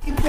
Halo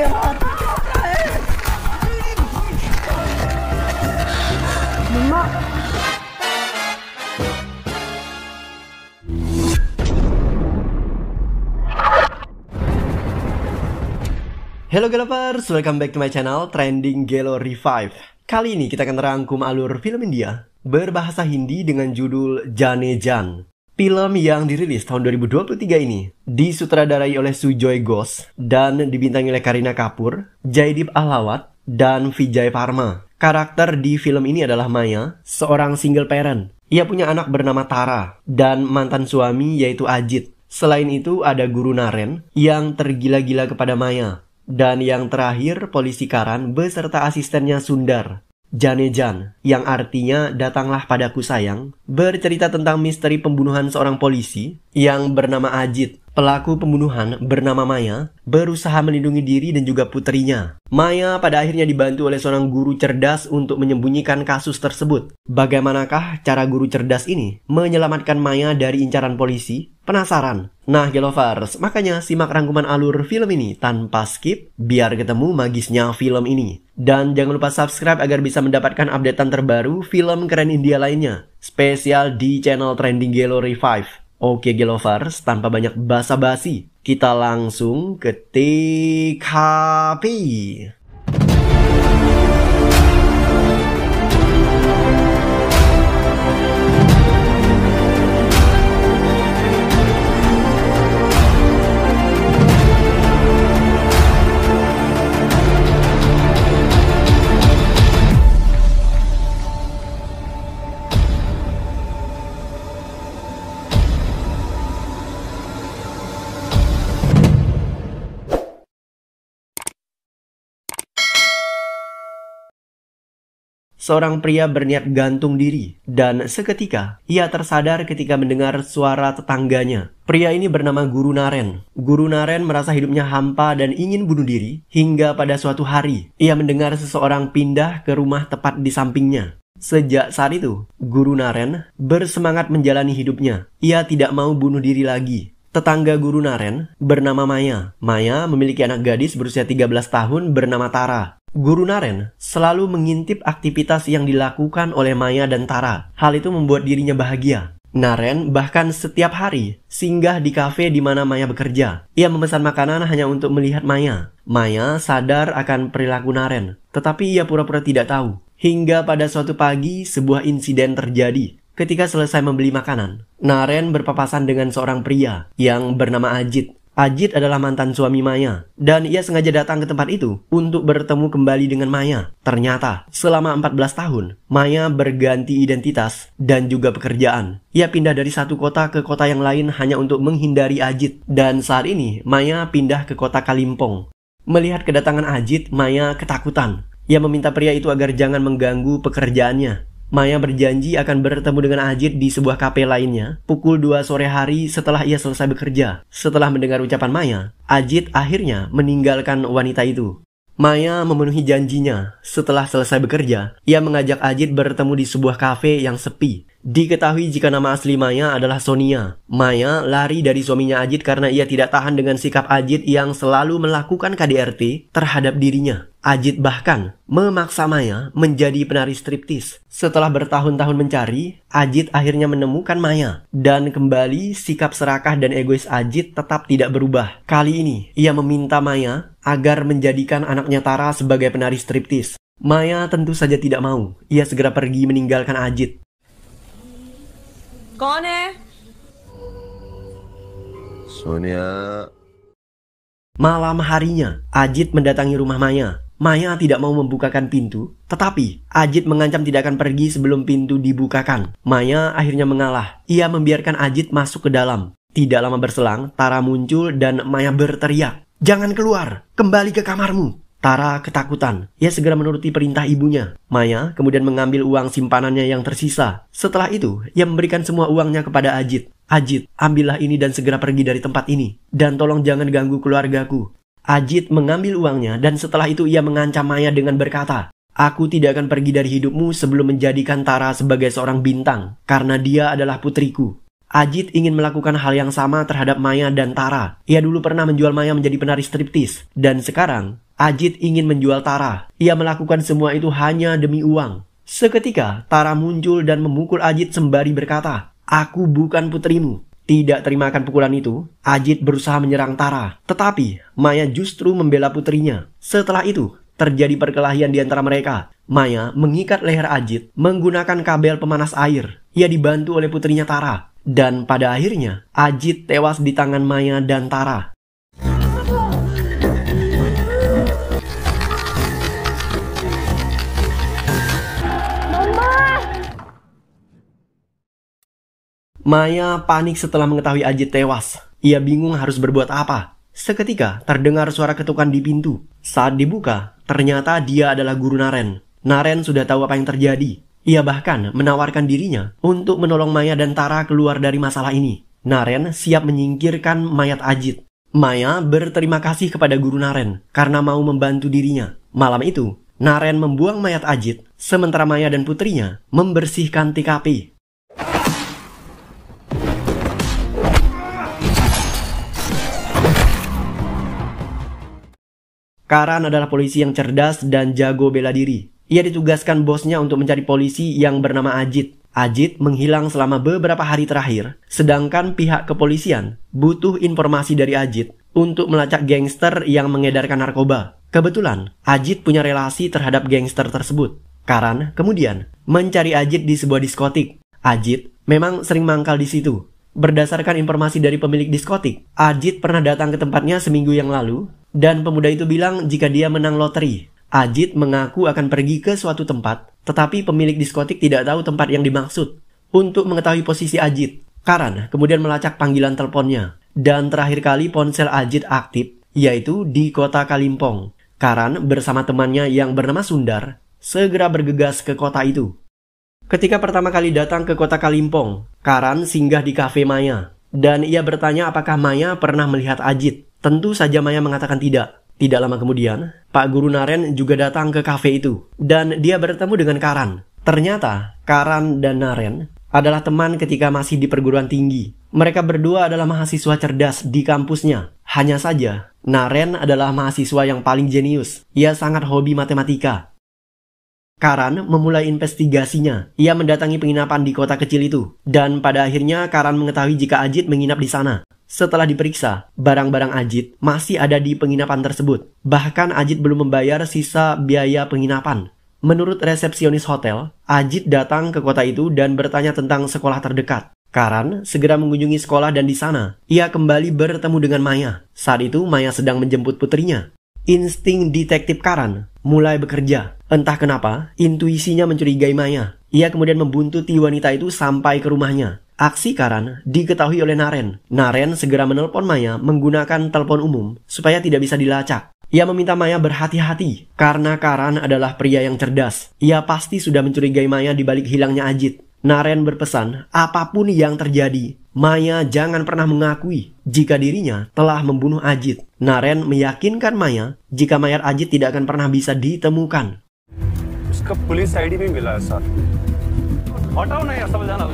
Galapers, welcome back to my channel Trending Gelo Revive. Kali ini kita akan merangkum alur film India berbahasa Hindi dengan judul Jaane Jaan. Film yang dirilis tahun 2023 ini disutradarai oleh Sujoy Ghosh dan dibintangi oleh Kareena Kapoor, Jaideep Ahlawat, dan Vijay Varma. Karakter di film ini adalah Maya, seorang single parent. Ia punya anak bernama Tara dan mantan suami yaitu Ajit. Selain itu ada Guru Naren yang tergila-gila kepada Maya. Dan yang terakhir, polisi Karan beserta asistennya Sundar. Jaane Jaan, yang artinya datanglah padaku sayang, bercerita tentang misteri pembunuhan seorang polisi yang bernama Ajit. Pelaku pembunuhan bernama Maya berusaha melindungi diri dan juga putrinya. Maya pada akhirnya dibantu oleh seorang guru cerdas untuk menyembunyikan kasus tersebut. Bagaimanakah cara guru cerdas ini menyelamatkan Maya dari incaran polisi? Penasaran? Nah Gelovers, makanya simak rangkuman alur film ini tanpa skip biar ketemu magisnya film ini. Dan jangan lupa subscribe agar bisa mendapatkan updatean terbaru film keren India lainnya, spesial di channel Trending Gelo Revive. Oke Gelovers, tanpa banyak basa-basi, kita langsung ke TKP. Seorang pria berniat gantung diri, dan seketika ia tersadar ketika mendengar suara tetangganya. Pria ini bernama Guru Naren. Guru Naren merasa hidupnya hampa dan ingin bunuh diri, hingga pada suatu hari ia mendengar seseorang pindah ke rumah tepat di sampingnya. Sejak saat itu, Guru Naren bersemangat menjalani hidupnya. Ia tidak mau bunuh diri lagi. Tetangga Guru Naren bernama Maya. Maya memiliki anak gadis berusia 13 tahun bernama Tara. Guru Naren selalu mengintip aktivitas yang dilakukan oleh Maya dan Tara. Hal itu membuat dirinya bahagia. Naren bahkan setiap hari singgah di kafe di mana Maya bekerja. Ia memesan makanan hanya untuk melihat Maya. Maya sadar akan perilaku Naren, tetapi ia pura-pura tidak tahu. Hingga pada suatu pagi sebuah insiden terjadi. Ketika selesai membeli makanan, Naren berpapasan dengan seorang pria yang bernama Ajit. Ajit adalah mantan suami Maya, dan ia sengaja datang ke tempat itu untuk bertemu kembali dengan Maya. Ternyata, selama 14 tahun, Maya berganti identitas dan juga pekerjaan. Ia pindah dari satu kota ke kota yang lain hanya untuk menghindari Ajit. Dan saat ini, Maya pindah ke kota Kalimpong. Melihat kedatangan Ajit, Maya ketakutan. Ia meminta pria itu agar jangan mengganggu pekerjaannya. Maya berjanji akan bertemu dengan Ajit di sebuah kafe lainnya pukul 2 sore hari setelah ia selesai bekerja. Setelah mendengar ucapan Maya, Ajit akhirnya meninggalkan wanita itu. Maya memenuhi janjinya. Setelah selesai bekerja, ia mengajak Ajit bertemu di sebuah kafe yang sepi. Diketahui jika nama asli Maya adalah Sonia. Maya lari dari suaminya Ajit karena ia tidak tahan dengan sikap Ajit yang selalu melakukan KDRT terhadap dirinya. Ajit bahkan memaksa Maya menjadi penari striptis. Setelah bertahun-tahun mencari, Ajit akhirnya menemukan Maya. Dan kembali sikap serakah dan egois Ajit tetap tidak berubah. Kali ini, ia meminta Maya agar menjadikan anaknya Tara sebagai penari striptis. Maya tentu saja tidak mau. Ia segera pergi meninggalkan Ajit. कौन है? Sonia. Malam harinya, Ajit mendatangi rumah Maya. Maya tidak mau membukakan pintu, tetapi Ajit mengancam tidak akan pergi sebelum pintu dibukakan. Maya akhirnya mengalah. Ia membiarkan Ajit masuk ke dalam. Tidak lama berselang, Tara muncul dan Maya berteriak, "Jangan keluar, kembali ke kamarmu." Tara ketakutan. Ia segera menuruti perintah ibunya. Maya kemudian mengambil uang simpanannya yang tersisa. Setelah itu, ia memberikan semua uangnya kepada Ajit. "Ajit, ambillah ini dan segera pergi dari tempat ini. Dan tolong jangan ganggu keluargaku." Ajit mengambil uangnya dan setelah itu ia mengancam Maya dengan berkata, "Aku tidak akan pergi dari hidupmu sebelum menjadikan Tara sebagai seorang bintang, karena dia adalah putriku." Ajit ingin melakukan hal yang sama terhadap Maya dan Tara. Ia dulu pernah menjual Maya menjadi penari striptis, dan sekarang Ajit ingin menjual Tara. Ia melakukan semua itu hanya demi uang. Seketika, Tara muncul dan memukul Ajit sembari berkata, "Aku bukan putrimu." Tidak terima akan pukulan itu, Ajit berusaha menyerang Tara. Tetapi, Maya justru membela putrinya. Setelah itu, terjadi perkelahian di antara mereka. Maya mengikat leher Ajit menggunakan kabel pemanas air. Ia dibantu oleh putrinya Tara. Dan pada akhirnya, Ajit tewas di tangan Maya dan Tara. Maya panik setelah mengetahui Ajit tewas. Ia bingung harus berbuat apa. Seketika terdengar suara ketukan di pintu. Saat dibuka, ternyata dia adalah Guru Naren. Naren sudah tahu apa yang terjadi. Ia bahkan menawarkan dirinya untuk menolong Maya dan Tara keluar dari masalah ini. Naren siap menyingkirkan mayat Ajit. Maya berterima kasih kepada Guru Naren karena mau membantu dirinya. Malam itu, Naren membuang mayat Ajit, sementara Maya dan putrinya membersihkan TKP. Karan adalah polisi yang cerdas dan jago bela diri. Ia ditugaskan bosnya untuk mencari polisi yang bernama Ajit. Ajit menghilang selama beberapa hari terakhir, sedangkan pihak kepolisian butuh informasi dari Ajit untuk melacak gangster yang mengedarkan narkoba. Kebetulan, Ajit punya relasi terhadap gangster tersebut. Karan kemudian mencari Ajit di sebuah diskotik. Ajit memang sering mangkal di situ. Berdasarkan informasi dari pemilik diskotik, Ajit pernah datang ke tempatnya seminggu yang lalu, dan pemuda itu bilang jika dia menang lotre. Ajit mengaku akan pergi ke suatu tempat, tetapi pemilik diskotik tidak tahu tempat yang dimaksud. Untuk mengetahui posisi Ajit, Karan kemudian melacak panggilan teleponnya. Dan terakhir kali ponsel Ajit aktif, yaitu di kota Kalimpong. Karan bersama temannya yang bernama Sundar, segera bergegas ke kota itu. Ketika pertama kali datang ke kota Kalimpong, Karan singgah di kafe Maya. Dan ia bertanya apakah Maya pernah melihat Ajit. Tentu saja Maya mengatakan tidak. Tidak lama kemudian, Pak Guru Naren juga datang ke kafe itu. Dan dia bertemu dengan Karan. Ternyata, Karan dan Naren adalah teman ketika masih di perguruan tinggi. Mereka berdua adalah mahasiswa cerdas di kampusnya. Hanya saja, Naren adalah mahasiswa yang paling jenius. Ia sangat hobi matematika. Karan memulai investigasinya. Ia mendatangi penginapan di kota kecil itu. Dan pada akhirnya Karan mengetahui jika Ajit menginap di sana. Setelah diperiksa, barang-barang Ajit masih ada di penginapan tersebut. Bahkan Ajit belum membayar sisa biaya penginapan. Menurut resepsionis hotel, Ajit datang ke kota itu dan bertanya tentang sekolah terdekat. Karan segera mengunjungi sekolah dan di sana, ia kembali bertemu dengan Maya. Saat itu Maya sedang menjemput putrinya. Insting detektif Karan mulai bekerja. Entah kenapa, intuisinya mencurigai Maya. Ia kemudian membuntuti wanita itu sampai ke rumahnya. Aksi Karan diketahui oleh Naren. Naren segera menelpon Maya menggunakan telepon umum supaya tidak bisa dilacak. Ia meminta Maya berhati-hati karena Karan adalah pria yang cerdas. Ia pasti sudah mencurigai Maya di balik hilangnya Ajit. Naren berpesan, apapun yang terjadi, Maya jangan pernah mengakui jika dirinya telah membunuh Ajit. Naren meyakinkan Maya jika mayat Ajit tidak akan pernah bisa ditemukan. उसका police ID भी मिला है सर। हटाओ ना यार, समझ आना।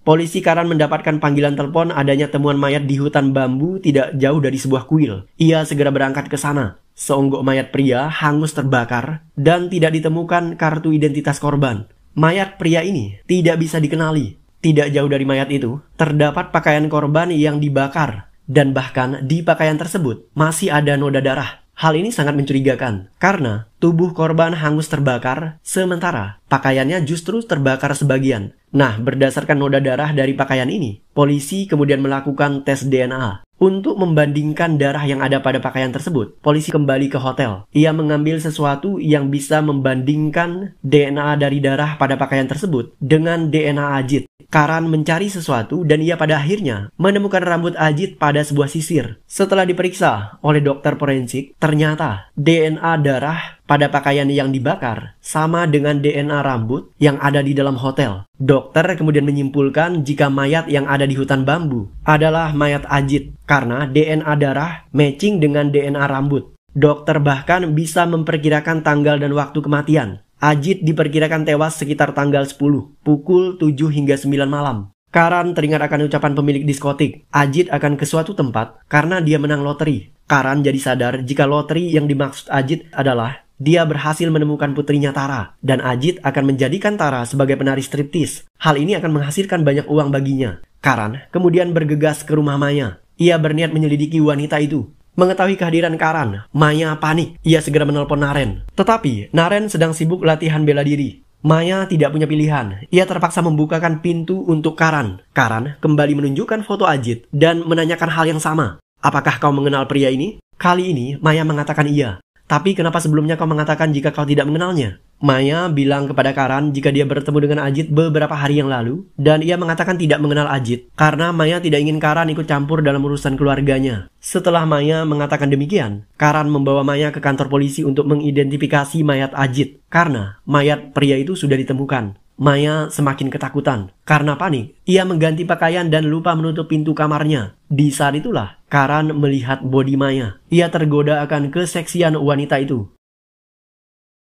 Polisi Karan mendapatkan panggilan telepon adanya temuan mayat di hutan bambu tidak jauh dari sebuah kuil. Ia segera berangkat ke sana. Seonggok mayat pria hangus terbakar dan tidak ditemukan kartu identitas korban. Mayat pria ini tidak bisa dikenali. Tidak jauh dari mayat itu, terdapat pakaian korban yang dibakar. Dan bahkan di pakaian tersebut masih ada noda darah. Hal ini sangat mencurigakan, karena tubuh korban hangus terbakar, sementara pakaiannya justru terbakar sebagian. Nah, berdasarkan noda darah dari pakaian ini, polisi kemudian melakukan tes DNA. Untuk membandingkan darah yang ada pada pakaian tersebut, polisi kembali ke hotel. Ia mengambil sesuatu yang bisa membandingkan DNA dari darah pada pakaian tersebut dengan DNA Ajit. Karan mencari sesuatu dan ia pada akhirnya menemukan rambut Ajit pada sebuah sisir. Setelah diperiksa oleh dokter forensik, ternyata DNA darah pada pakaian yang dibakar sama dengan DNA rambut yang ada di dalam hotel. Dokter kemudian menyimpulkan jika mayat yang ada di hutan bambu adalah mayat Ajit karena DNA darah matching dengan DNA rambut. Dokter bahkan bisa memperkirakan tanggal dan waktu kematian. Ajit diperkirakan tewas sekitar tanggal 10, pukul 7 hingga 9 malam. Karan teringat akan ucapan pemilik diskotik, Ajit akan ke suatu tempat karena dia menang loteri. Karan jadi sadar jika loteri yang dimaksud Ajit adalah dia berhasil menemukan putrinya Tara, dan Ajit akan menjadikan Tara sebagai penari striptis. Hal ini akan menghasilkan banyak uang baginya. Karan kemudian bergegas ke rumah Maya. Ia berniat menyelidiki wanita itu. Mengetahui kehadiran Karan, Maya panik. Ia segera menelpon Naren. Tetapi Naren sedang sibuk latihan bela diri. Maya tidak punya pilihan. Ia terpaksa membukakan pintu untuk Karan. Karan kembali menunjukkan foto Ajit dan menanyakan hal yang sama. Apakah kau mengenal pria ini? Kali ini Maya mengatakan iya. Tapi kenapa sebelumnya kau mengatakan jika kau tidak mengenalnya? Maya bilang kepada Karan jika dia bertemu dengan Ajit beberapa hari yang lalu, dan ia mengatakan tidak mengenal Ajit karena Maya tidak ingin Karan ikut campur dalam urusan keluarganya. Setelah Maya mengatakan demikian, Karan membawa Maya ke kantor polisi untuk mengidentifikasi mayat Ajit karena mayat pria itu sudah ditemukan. Maya semakin ketakutan. Karena panik, ia mengganti pakaian dan lupa menutup pintu kamarnya. Di saat itulah, Karan melihat bodi Maya. Ia tergoda akan keseksian wanita itu.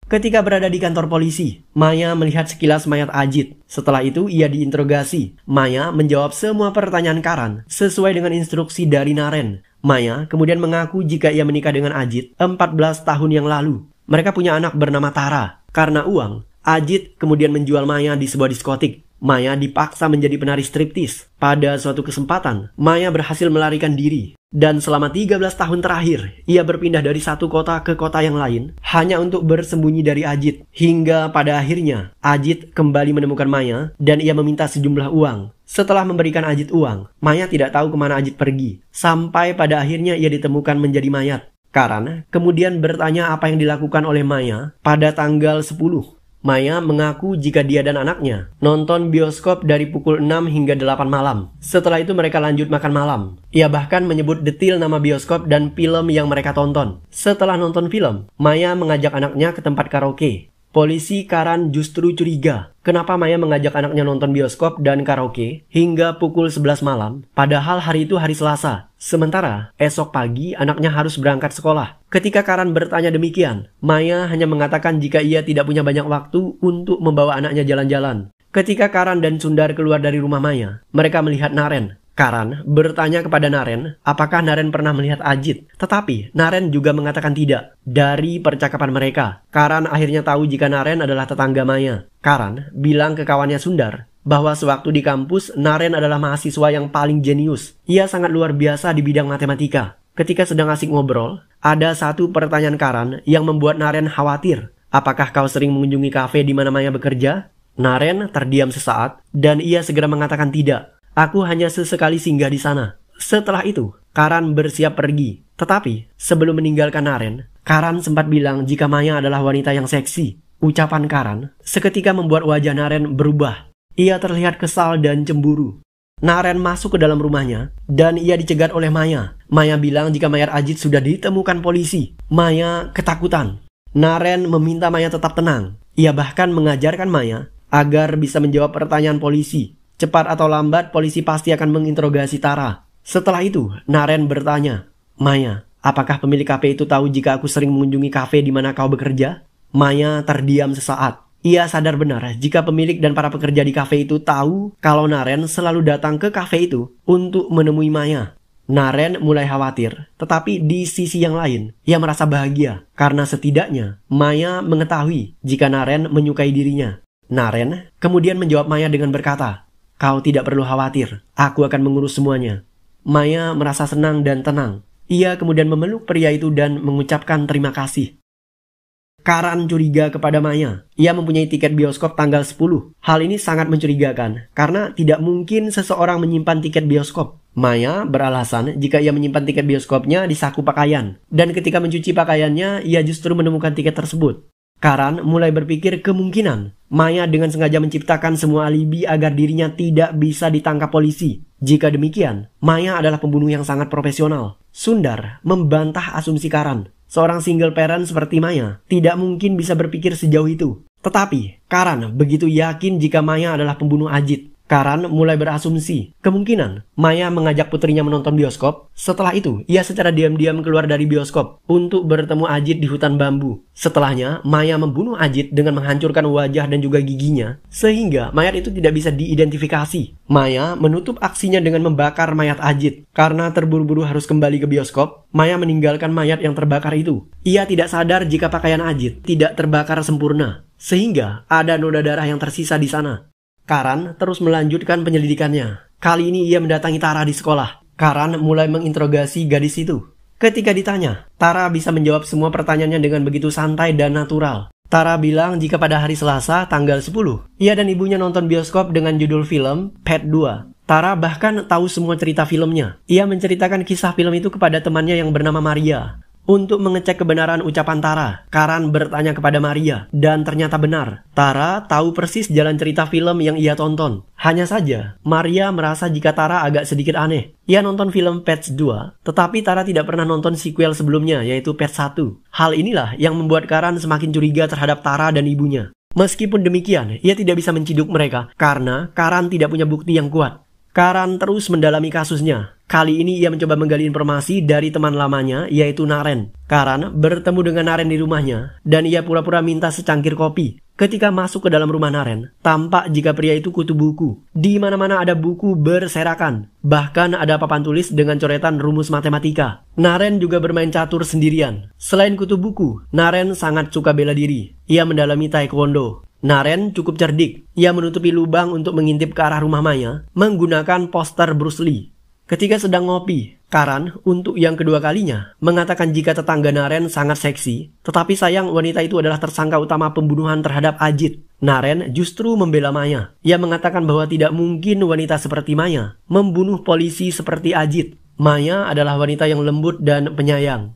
Ketika berada di kantor polisi, Maya melihat sekilas mayat Ajit. Setelah itu, ia diinterogasi. Maya menjawab semua pertanyaan Karan sesuai dengan instruksi dari Naren. Maya kemudian mengaku jika ia menikah dengan Ajit 14 tahun yang lalu. Mereka punya anak bernama Tara. Karena uang, Ajit kemudian menjual Maya di sebuah diskotik. Maya dipaksa menjadi penari striptis. Pada suatu kesempatan, Maya berhasil melarikan diri. Dan selama 13 tahun terakhir, ia berpindah dari satu kota ke kota yang lain hanya untuk bersembunyi dari Ajit. Hingga pada akhirnya, Ajit kembali menemukan Maya dan ia meminta sejumlah uang. Setelah memberikan Ajit uang, Maya tidak tahu kemana Ajit pergi. Sampai pada akhirnya ia ditemukan menjadi mayat. Karan kemudian bertanya apa yang dilakukan oleh Maya pada tanggal 10. Maya mengaku jika dia dan anaknya nonton bioskop dari pukul 6 hingga 8 malam. Setelah itu mereka lanjut makan malam. Ia bahkan menyebut detil nama bioskop dan film yang mereka tonton. Setelah nonton film, Maya mengajak anaknya ke tempat karaoke. Polisi Karan justru curiga kenapa Maya mengajak anaknya nonton bioskop dan karaoke hingga pukul 11 malam, padahal hari itu hari Selasa. Sementara esok pagi anaknya harus berangkat sekolah. Ketika Karan bertanya demikian, Maya hanya mengatakan jika ia tidak punya banyak waktu untuk membawa anaknya jalan-jalan. Ketika Karan dan Sundar keluar dari rumah Maya, mereka melihat Naren. Karan bertanya kepada Naren apakah Naren pernah melihat Ajit. Tetapi Naren juga mengatakan tidak. Dari percakapan mereka, Karan akhirnya tahu jika Naren adalah tetangga Maya. Karan bilang ke kawannya Sundar bahwa sewaktu di kampus, Naren adalah mahasiswa yang paling jenius. Ia sangat luar biasa di bidang matematika. Ketika sedang asik ngobrol, ada satu pertanyaan Karan yang membuat Naren khawatir. Apakah kau sering mengunjungi kafe di mana Maya bekerja? Naren terdiam sesaat dan ia segera mengatakan tidak. Aku hanya sesekali singgah di sana. Setelah itu, Karan bersiap pergi. Tetapi, sebelum meninggalkan Naren, Karan sempat bilang jika Maya adalah wanita yang seksi. Ucapan Karan seketika membuat wajah Naren berubah. Ia terlihat kesal dan cemburu. Naren masuk ke dalam rumahnya dan ia dicegat oleh Maya. Maya bilang jika mayat Ajit sudah ditemukan polisi. Maya ketakutan. Naren meminta Maya tetap tenang. Ia bahkan mengajarkan Maya agar bisa menjawab pertanyaan polisi. Cepat atau lambat, polisi pasti akan menginterogasi Tara. Setelah itu, Naren bertanya, Maya, apakah pemilik kafe itu tahu jika aku sering mengunjungi kafe di mana kau bekerja? Maya terdiam sesaat. Ia sadar benar jika pemilik dan para pekerja di kafe itu tahu kalau Naren selalu datang ke kafe itu untuk menemui Maya. Naren mulai khawatir, tetapi di sisi yang lain, ia merasa bahagia karena setidaknya Maya mengetahui jika Naren menyukai dirinya. Naren kemudian menjawab Maya dengan berkata, kau tidak perlu khawatir, aku akan mengurus semuanya. Maya merasa senang dan tenang. Ia kemudian memeluk pria itu dan mengucapkan terima kasih. Karan curiga kepada Maya. Ia mempunyai tiket bioskop tanggal 10. Hal ini sangat mencurigakan, karena tidak mungkin seseorang menyimpan tiket bioskop. Maya beralasan jika ia menyimpan tiket bioskopnya di saku pakaian. Dan ketika mencuci pakaiannya, ia justru menemukan tiket tersebut. Karan mulai berpikir kemungkinan Maya dengan sengaja menciptakan semua alibi agar dirinya tidak bisa ditangkap polisi. Jika demikian, Maya adalah pembunuh yang sangat profesional. Sundar membantah asumsi Karan. Seorang single parent seperti Maya tidak mungkin bisa berpikir sejauh itu. Tetapi, Karan begitu yakin jika Maya adalah pembunuh Ajit. Karan mulai berasumsi kemungkinan Maya mengajak putrinya menonton bioskop. Setelah itu, ia secara diam-diam keluar dari bioskop untuk bertemu Ajit di hutan bambu. Setelahnya, Maya membunuh Ajit dengan menghancurkan wajah dan juga giginya, sehingga mayat itu tidak bisa diidentifikasi. Maya menutup aksinya dengan membakar mayat Ajit. Karena terburu-buru harus kembali ke bioskop, Maya meninggalkan mayat yang terbakar itu. Ia tidak sadar jika pakaian Ajit tidak terbakar sempurna, sehingga ada noda darah yang tersisa di sana. Karan terus melanjutkan penyelidikannya. Kali ini ia mendatangi Tara di sekolah. Karan mulai menginterogasi gadis itu. Ketika ditanya, Tara bisa menjawab semua pertanyaannya dengan begitu santai dan natural. Tara bilang jika pada hari Selasa, tanggal 10, ia dan ibunya nonton bioskop dengan judul film Pet 2. Tara bahkan tahu semua cerita filmnya. Ia menceritakan kisah film itu kepada temannya yang bernama Maria. Untuk mengecek kebenaran ucapan Tara, Karan bertanya kepada Maria, dan ternyata benar. Tara tahu persis jalan cerita film yang ia tonton. Hanya saja, Maria merasa jika Tara agak sedikit aneh. Ia nonton film Pets 2, tetapi Tara tidak pernah nonton sequel sebelumnya, yaitu Pets 1. Hal inilah yang membuat Karan semakin curiga terhadap Tara dan ibunya. Meskipun demikian, ia tidak bisa menciduk mereka, karena Karan tidak punya bukti yang kuat. Karan terus mendalami kasusnya. Kali ini ia mencoba menggali informasi dari teman lamanya, yaitu Naren. Karan bertemu dengan Naren di rumahnya, dan ia pura-pura minta secangkir kopi. Ketika masuk ke dalam rumah Naren, tampak jika pria itu kutu buku. Di mana-mana ada buku berserakan. Bahkan ada papan tulis dengan coretan rumus matematika. Naren juga bermain catur sendirian. Selain kutu buku, Naren sangat suka bela diri. Ia mendalami taekwondo. Naren cukup cerdik. Ia menutupi lubang untuk mengintip ke arah rumah Maya menggunakan poster Bruce Lee. Ketika sedang ngopi, Karan untuk yang kedua kalinya mengatakan jika tetangga Naren sangat seksi, tetapi sayang wanita itu adalah tersangka utama pembunuhan terhadap Ajit. Naren justru membela Maya. Ia mengatakan bahwa tidak mungkin wanita seperti Maya membunuh polisi seperti Ajit. Maya adalah wanita yang lembut dan penyayang.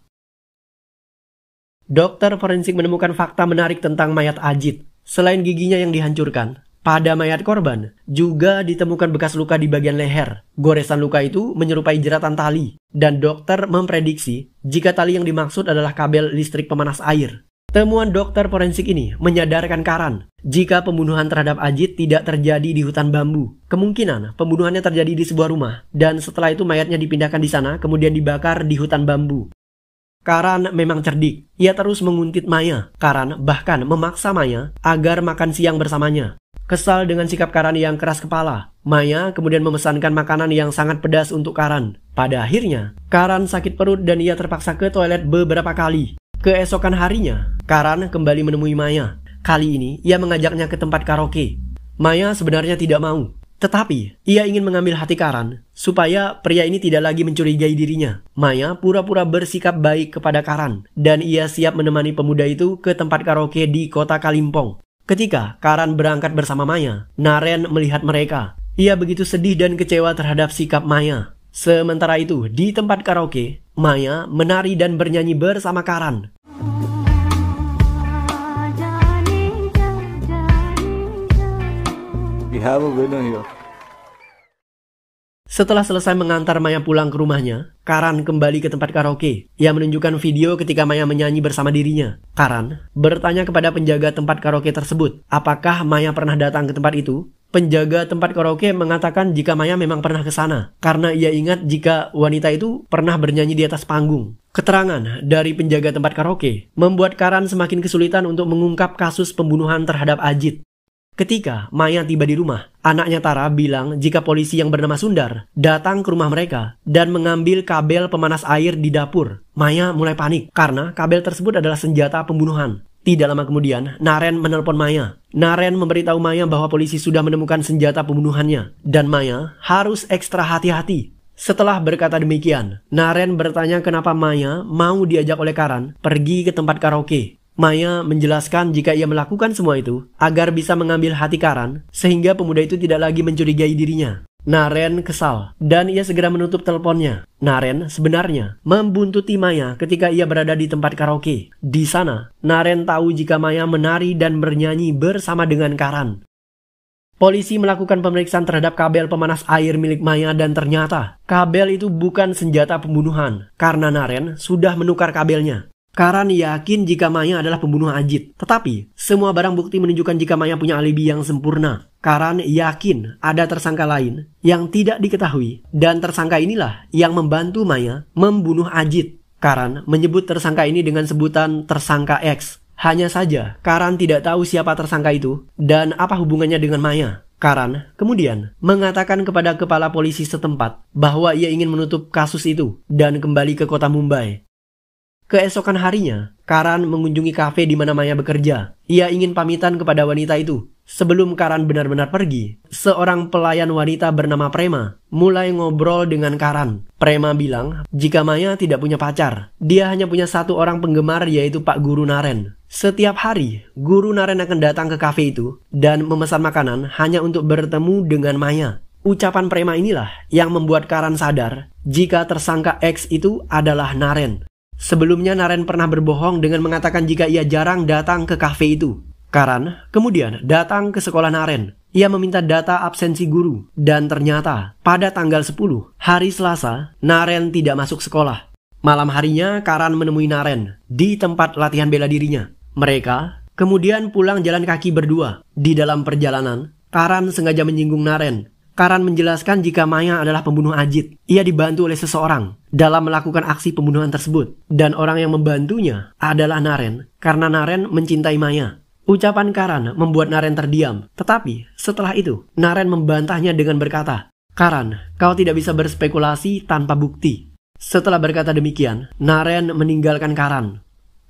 Dokter forensik menemukan fakta menarik tentang mayat Ajit. Selain giginya yang dihancurkan, pada mayat korban juga ditemukan bekas luka di bagian leher. Goresan luka itu menyerupai jeratan tali, dan dokter memprediksi jika tali yang dimaksud adalah kabel listrik pemanas air. Temuan dokter forensik ini menyadarkan Karan jika pembunuhan terhadap Ajit tidak terjadi di hutan bambu. Kemungkinan pembunuhannya terjadi di sebuah rumah, dan setelah itu mayatnya dipindahkan di sana kemudian dibakar di hutan bambu. Karan memang cerdik. Ia terus menguntit Maya. Karan bahkan memaksa Maya agar makan siang bersamanya. Kesal dengan sikap Karan yang keras kepala, Maya kemudian memesankan makanan yang sangat pedas untuk Karan. Pada akhirnya, Karan sakit perut dan ia terpaksa ke toilet beberapa kali. Keesokan harinya, Karan kembali menemui Maya. Kali ini, ia mengajaknya ke tempat karaoke. Maya sebenarnya tidak mau. Tetapi, ia ingin mengambil hati Karan, supaya pria ini tidak lagi mencurigai dirinya. Maya pura-pura bersikap baik kepada Karan, dan ia siap menemani pemuda itu ke tempat karaoke di kota Kalimpong. Ketika Karan berangkat bersama Maya, Naren melihat mereka. Ia begitu sedih dan kecewa terhadap sikap Maya. Sementara itu, di tempat karaoke, Maya menari dan bernyanyi bersama Karan. We have a winner here. Setelah selesai mengantar Maya pulang ke rumahnya, Karan kembali ke tempat karaoke. Ia menunjukkan video ketika Maya menyanyi bersama dirinya. Karan bertanya kepada penjaga tempat karaoke tersebut, apakah Maya pernah datang ke tempat itu? Penjaga tempat karaoke mengatakan jika Maya memang pernah ke sana, karena ia ingat jika wanita itu pernah bernyanyi di atas panggung. Keterangan dari penjaga tempat karaoke membuat Karan semakin kesulitan untuk mengungkap kasus pembunuhan terhadap Ajit. Ketika Maya tiba di rumah, anaknya Tara bilang jika polisi yang bernama Sundar datang ke rumah mereka dan mengambil kabel pemanas air di dapur. Maya mulai panik karena kabel tersebut adalah senjata pembunuhan. Tidak lama kemudian, Naren menelpon Maya. Naren memberitahu Maya bahwa polisi sudah menemukan senjata pembunuhannya dan Maya harus ekstra hati-hati. Setelah berkata demikian, Naren bertanya kenapa Maya mau diajak oleh Karan pergi ke tempat karaoke. Maya menjelaskan jika ia melakukan semua itu agar bisa mengambil hati Karan sehingga pemuda itu tidak lagi mencurigai dirinya. Naren kesal dan ia segera menutup teleponnya. Naren sebenarnya membuntuti Maya ketika ia berada di tempat karaoke. Di sana, Naren tahu jika Maya menari dan bernyanyi bersama dengan Karan. Polisi melakukan pemeriksaan terhadap kabel pemanas air milik Maya dan ternyata kabel itu bukan senjata pembunuhan karena Naren sudah menukar kabelnya. Karan yakin jika Maya adalah pembunuh Ajit. Tetapi, semua barang bukti menunjukkan jika Maya punya alibi yang sempurna. Karan yakin ada tersangka lain yang tidak diketahui, dan tersangka inilah yang membantu Maya membunuh Ajit. Karan menyebut tersangka ini dengan sebutan tersangka X. Hanya saja, Karan tidak tahu siapa tersangka itu dan apa hubungannya dengan Maya. Karan kemudian mengatakan kepada kepala polisi setempat bahwa ia ingin menutup kasus itu dan kembali ke kota Mumbai. Keesokan harinya, Karan mengunjungi kafe di mana Maya bekerja. Ia ingin pamitan kepada wanita itu. Sebelum Karan benar-benar pergi, seorang pelayan wanita bernama Prema mulai ngobrol dengan Karan. Prema bilang jika Maya tidak punya pacar, dia hanya punya satu orang penggemar yaitu Pak Guru Naren. Setiap hari, Guru Naren akan datang ke kafe itu dan memesan makanan hanya untuk bertemu dengan Maya. Ucapan Prema inilah yang membuat Karan sadar jika tersangka X itu adalah Naren. Sebelumnya Naren pernah berbohong dengan mengatakan jika ia jarang datang ke kafe itu. Karan kemudian datang ke sekolah Naren. Ia meminta data absensi guru dan ternyata pada tanggal 10 hari Selasa, Naren tidak masuk sekolah. Malam harinya Karan menemui Naren di tempat latihan bela dirinya. Mereka kemudian pulang jalan kaki berdua. Di dalam perjalanan, Karan sengaja menyinggung Naren. Karan menjelaskan jika Maya adalah pembunuh Ajit. Ia dibantu oleh seseorang dalam melakukan aksi pembunuhan tersebut. Dan orang yang membantunya adalah Naren karena Naren mencintai Maya. Ucapan Karan membuat Naren terdiam. Tetapi setelah itu, Naren membantahnya dengan berkata, "Karan, kau tidak bisa berspekulasi tanpa bukti." Setelah berkata demikian, Naren meninggalkan Karan.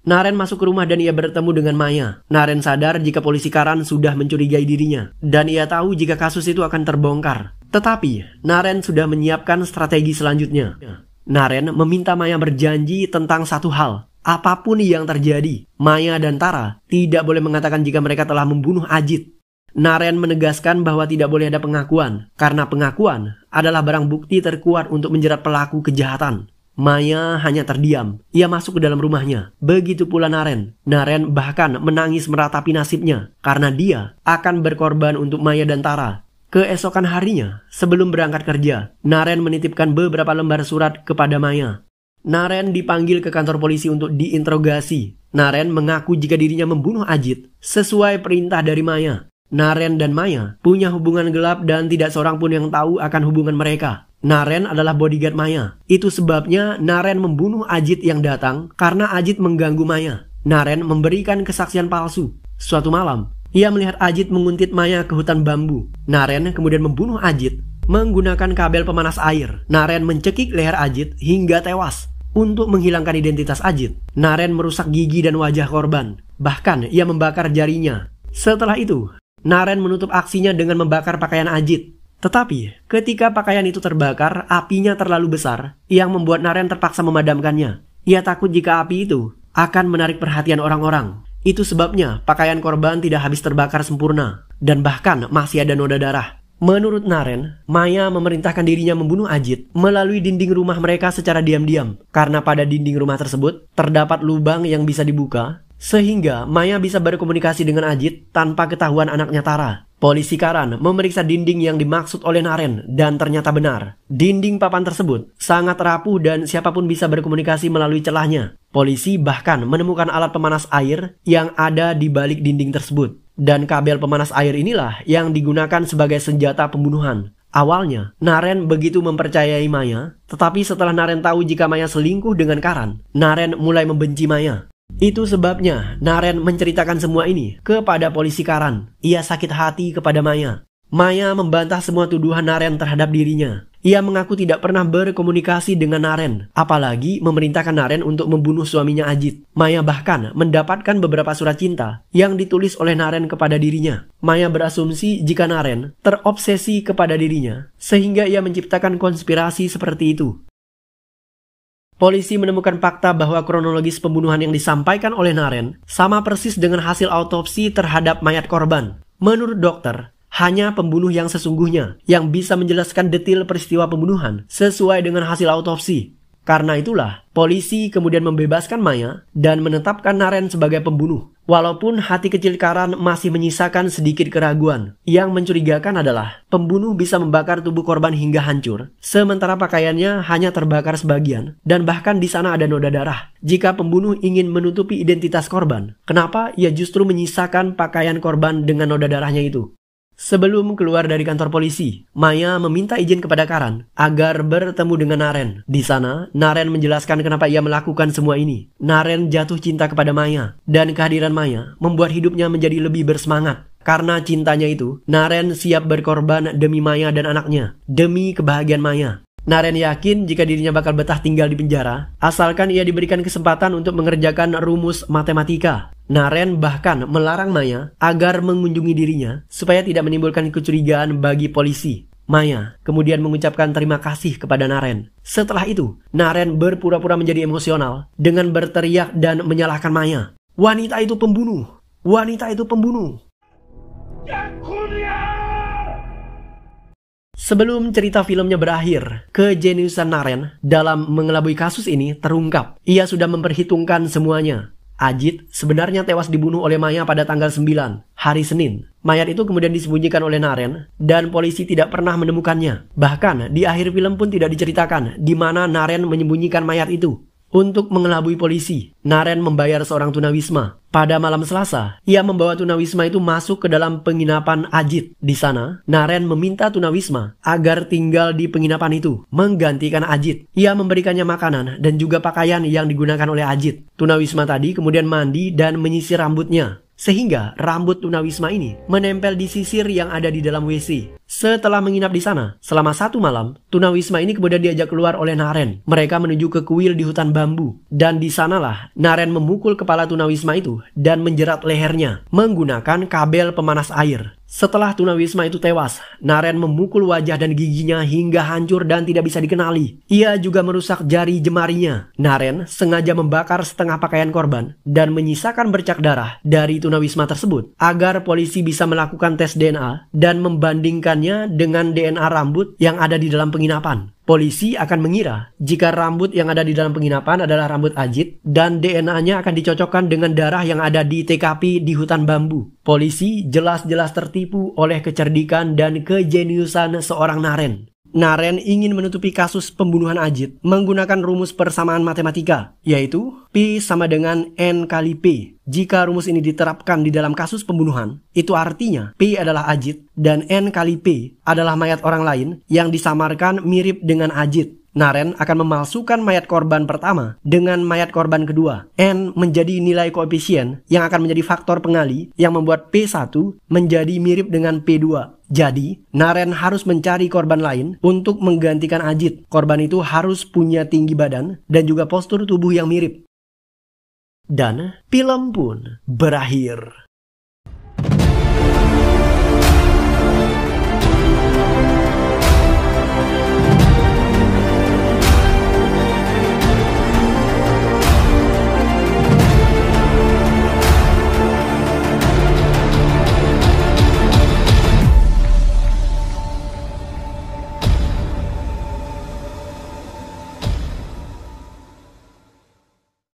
Naren masuk ke rumah dan ia bertemu dengan Maya. Naren sadar jika polisi Karan sudah mencurigai dirinya. Dan ia tahu jika kasus itu akan terbongkar. Tetapi, Naren sudah menyiapkan strategi selanjutnya. Naren meminta Maya berjanji tentang satu hal. Apapun yang terjadi, Maya dan Tara tidak boleh mengatakan jika mereka telah membunuh Ajit. Naren menegaskan bahwa tidak boleh ada pengakuan. Karena pengakuan adalah barang bukti terkuat untuk menjerat pelaku kejahatan. Maya hanya terdiam. Ia masuk ke dalam rumahnya. Begitu pula Naren. Naren bahkan menangis meratapi nasibnya karena dia akan berkorban untuk Maya dan Tara. Keesokan harinya, sebelum berangkat kerja, Naren menitipkan beberapa lembar surat kepada Maya. Naren dipanggil ke kantor polisi untuk diinterogasi. Naren mengaku jika dirinya membunuh Ajit sesuai perintah dari Maya. Naren dan Maya punya hubungan gelap dan tidak seorang pun yang tahu akan hubungan mereka. Naren adalah bodyguard Maya. Itu sebabnya Naren membunuh Ajit yang datang karena Ajit mengganggu Maya. Naren memberikan kesaksian palsu. Suatu malam, ia melihat Ajit menguntit Maya ke hutan bambu. Naren kemudian membunuh Ajit menggunakan kabel pemanas air. Naren mencekik leher Ajit hingga tewas. Untuk menghilangkan identitas Ajit, Naren merusak gigi dan wajah korban. Bahkan ia membakar jarinya. Setelah itu, Naren menutup aksinya dengan membakar pakaian Ajit. Tetapi, ketika pakaian itu terbakar, apinya terlalu besar yang membuat Naren terpaksa memadamkannya. Ia takut jika api itu akan menarik perhatian orang-orang. Itu sebabnya pakaian korban tidak habis terbakar sempurna dan bahkan masih ada noda darah. Menurut Naren, Maya memerintahkan dirinya membunuh Ajit melalui dinding rumah mereka secara diam-diam. Karena pada dinding rumah tersebut terdapat lubang yang bisa dibuka, sehingga Maya bisa berkomunikasi dengan Ajit tanpa ketahuan anaknya Tara. Polisi Karan memeriksa dinding yang dimaksud oleh Naren dan ternyata benar. Dinding papan tersebut sangat rapuh dan siapapun bisa berkomunikasi melalui celahnya. Polisi bahkan menemukan alat pemanas air yang ada di balik dinding tersebut. Dan kabel pemanas air inilah yang digunakan sebagai senjata pembunuhan. Awalnya, Naren begitu mempercayai Maya, tetapi setelah Naren tahu jika Maya selingkuh dengan Karan, Naren mulai membenci Maya. Itu sebabnya Naren menceritakan semua ini kepada polisi Karan. Ia sakit hati kepada Maya. Maya membantah semua tuduhan Naren terhadap dirinya. Ia mengaku tidak pernah berkomunikasi dengan Naren, apalagi memerintahkan Naren untuk membunuh suaminya Ajit. Maya bahkan mendapatkan beberapa surat cinta yang ditulis oleh Naren kepada dirinya. Maya berasumsi jika Naren terobsesi kepada dirinya, sehingga ia menciptakan konspirasi seperti itu. Polisi menemukan fakta bahwa kronologis pembunuhan yang disampaikan oleh Naren sama persis dengan hasil autopsi terhadap mayat korban. Menurut dokter, hanya pembunuh yang sesungguhnya yang bisa menjelaskan detail peristiwa pembunuhan sesuai dengan hasil autopsi. Karena itulah, polisi kemudian membebaskan Maya dan menetapkan Naren sebagai pembunuh. Walaupun hati kecil Karan masih menyisakan sedikit keraguan. Yang mencurigakan adalah pembunuh bisa membakar tubuh korban hingga hancur, sementara pakaiannya hanya terbakar sebagian, dan bahkan di sana ada noda darah. Jika pembunuh ingin menutupi identitas korban, kenapa ia justru menyisakan pakaian korban dengan noda darahnya itu? Sebelum keluar dari kantor polisi, Maya meminta izin kepada Karan agar bertemu dengan Naren. Di sana, Naren menjelaskan kenapa ia melakukan semua ini. Naren jatuh cinta kepada Maya, dan kehadiran Maya membuat hidupnya menjadi lebih bersemangat. Karena cintanya itu, Naren siap berkorban demi Maya dan anaknya, demi kebahagiaan Maya. Naren yakin jika dirinya bakal betah tinggal di penjara, asalkan ia diberikan kesempatan untuk mengerjakan rumus matematika. Naren bahkan melarang Maya agar mengunjungi dirinya supaya tidak menimbulkan kecurigaan bagi polisi. Maya kemudian mengucapkan terima kasih kepada Naren. Setelah itu, Naren berpura-pura menjadi emosional dengan berteriak dan menyalahkan Maya. Wanita itu pembunuh! Wanita itu pembunuh! Sebelum cerita filmnya berakhir, kejeniusan Naren dalam mengelabui kasus ini terungkap. Ia sudah memperhitungkan semuanya. Ajit sebenarnya tewas dibunuh oleh Maya pada tanggal 9, hari Senin. Mayat itu kemudian disembunyikan oleh Naren dan polisi tidak pernah menemukannya. Bahkan di akhir film pun tidak diceritakan di mana Naren menyembunyikan mayat itu. Untuk mengelabui polisi, Naren membayar seorang tunawisma. Pada malam Selasa, ia membawa tunawisma itu masuk ke dalam penginapan Ajit. Di sana, Naren meminta tunawisma agar tinggal di penginapan itu, menggantikan Ajit. Ia memberikannya makanan dan juga pakaian yang digunakan oleh Ajit. Tunawisma tadi kemudian mandi dan menyisir rambutnya, sehingga rambut tunawisma ini menempel di sisir yang ada di dalam WC. Setelah menginap di sana selama 1 malam, tunawisma ini kemudian diajak keluar oleh Naren. Mereka menuju ke kuil di hutan bambu, dan di sanalah Naren memukul kepala tunawisma itu dan menjerat lehernya menggunakan kabel pemanas air. Setelah tunawisma itu tewas, Naren memukul wajah dan giginya hingga hancur dan tidak bisa dikenali. Ia juga merusak jari jemarinya. Naren sengaja membakar setengah pakaian korban dan menyisakan bercak darah dari tunawisma tersebut agar polisi bisa melakukan tes DNA dan membandingkannya dengan DNA rambut yang ada di dalam penginapan. Polisi akan mengira jika rambut yang ada di dalam penginapan adalah rambut Ajit dan DNA-nya akan dicocokkan dengan darah yang ada di TKP di hutan bambu. Polisi jelas-jelas tertipu oleh kecerdikan dan kejeniusan seorang Naren. Naren ingin menutupi kasus pembunuhan Ajit menggunakan rumus persamaan matematika, yaitu P sama dengan N kali P. Jika rumus ini diterapkan di dalam kasus pembunuhan, itu artinya P adalah Ajit dan N kali P adalah mayat orang lain yang disamarkan mirip dengan Ajit. Naren akan memalsukan mayat korban pertama dengan mayat korban kedua. N menjadi nilai koefisien yang akan menjadi faktor pengali yang membuat P1 menjadi mirip dengan P2. Jadi, Naren harus mencari korban lain untuk menggantikan Ajit. Korban itu harus punya tinggi badan dan juga postur tubuh yang mirip. Dan film pun berakhir.